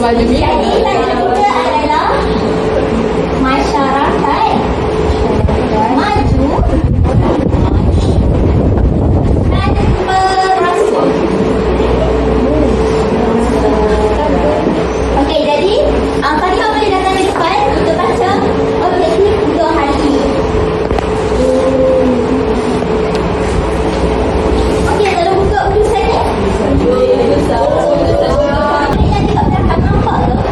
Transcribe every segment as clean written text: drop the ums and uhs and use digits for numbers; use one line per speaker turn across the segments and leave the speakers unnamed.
Jadi tajuk kita adalah masyarakat maju dan merasuk. Okey, jadi kalimah boleh datang di depan untuk baca objektif untuk hari ini. Okey, tolong buka tulisan ni. Yang di belakang nampak ke?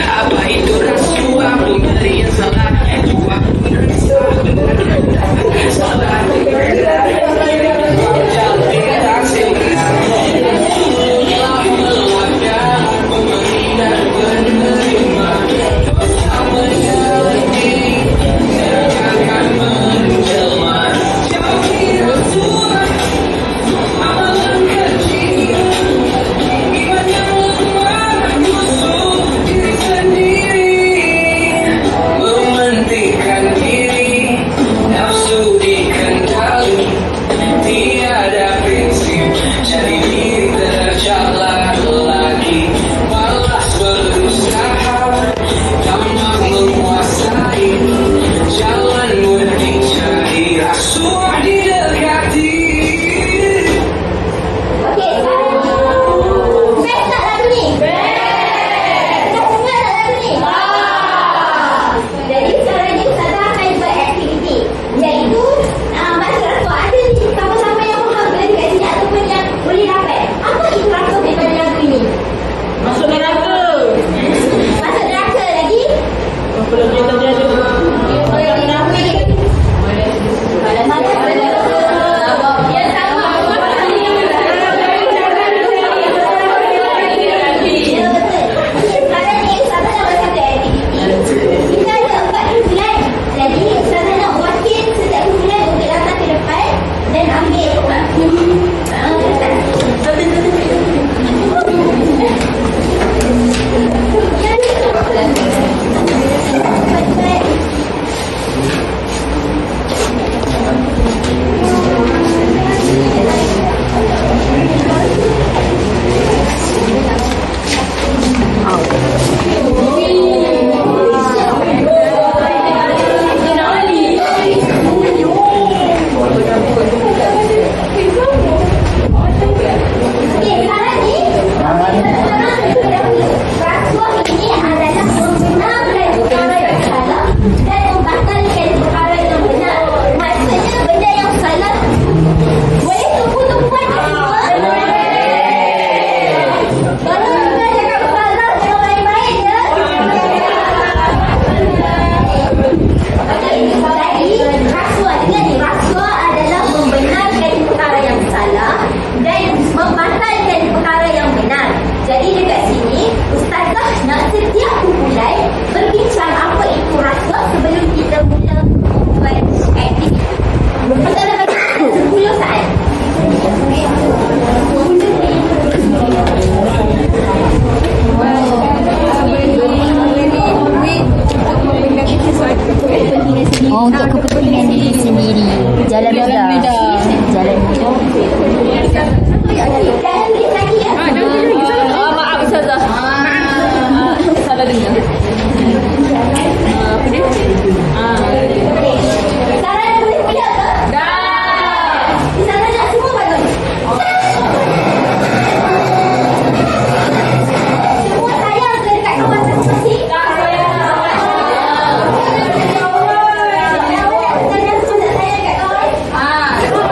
Apa itu rasuah? Pemberian salah jua. Salah
untuk kepentingan diri sendiri. Jalan mudah. Jalan mudah.
Maaf Ustazah. Salah dengar. Apa dia?
Sarah dah boleh pilih ke?
Dah.
Di sana nak semua bagus. Semua sayang ke dekat kawan masing-masing?
Tak sayang.
Sayang semua tak sayang dekat kawan?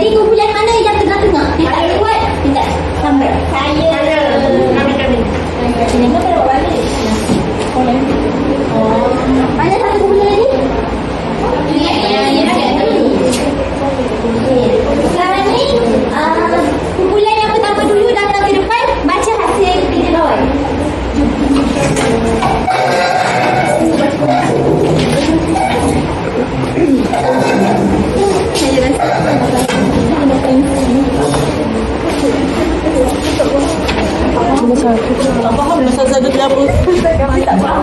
Jadi kumpulan mana yang tengah-tengah? Dia tak kuat, dia tak sampai. Saya. Kami. Ini kan pada balik. Mana satu kumpulan lagi? Sekarang ni kumpulan yang pertama dulu datang ke depan, baca hasil kerja lawan. Saya rasa
Ustazah duduk apa?
apa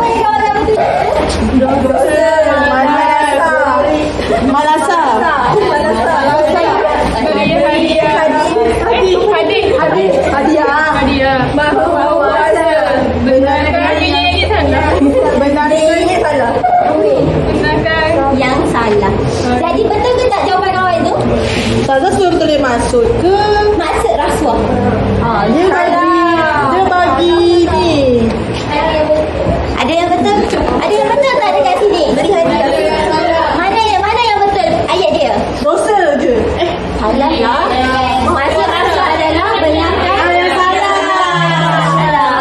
yang kawan kamu tu?
Malasa. Hadiah.
Yang salah. Jadi betul ke tak jawapan kawan tu?
Ustazah suruh tulis maksud ke?
Maksud rasuah.
Dia bagi ni.
Ada yang betul? Ada yang betul tak dekat sini? Beri hadiah. Mana yang betul ayat dia?
Dosa je.
Salah lah. Maksud rasuah adalah benarkan
yang salah.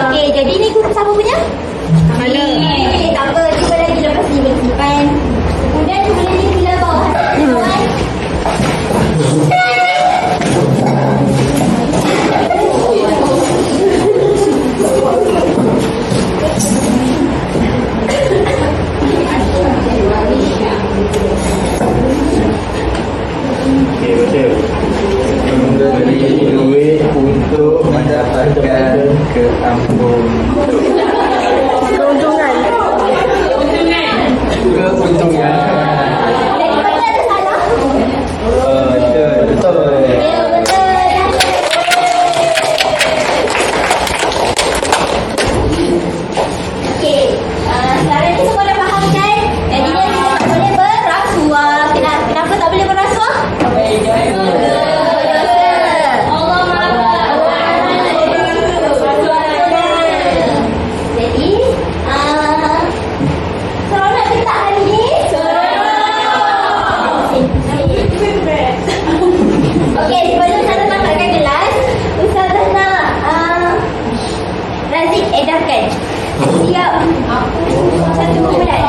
Okey, jadi ni guru siapa punya? Okey, tak apa. Cuba lagi lepas ni bersimpan. Kemudian cuba lagi bila bawa hasil kawan.
Okey, betul. Memberi duit untuk mendapatkan keampun.
Keuntungan.
Keuntungan.
Jadi betul atau salah?
Betul.
Ya, betul. Okey, sekarang ni semua dah faham kan? Jadinya kita tak boleh berrasuah. Kenapa tak boleh berrasuah? Allah Jadi, seronok ke tak hari ni? Okey, sebelum saya tamatkan kelas, Ustazah nak Razik edarkan. Siap. Satu kumpulan.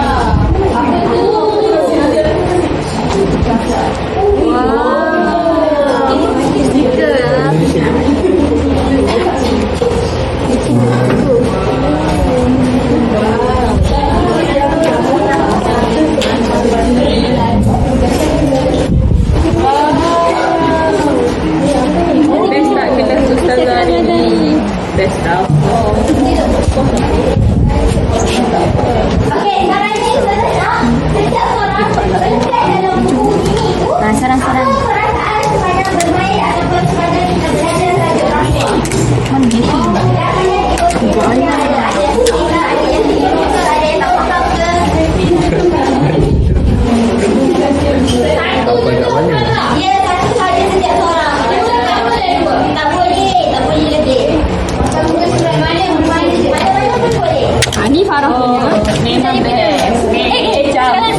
Best tak kelas Ustazah hari ni? Best tau.
Okey, sekarang ni Ustazah nak setiap orang meletak dalam buku ini tu
Sarang-sarang.
apa perasaan sepanjang bermain ataupun sepanjang kita belajar saja rasuah. Ada yang betul, ada yang tak faham ke? Ya, satu saja setiap seorang. Tak boleh lebih. Mana pun boleh.
Ni Farah punya. Memang best. Jam.
Ini,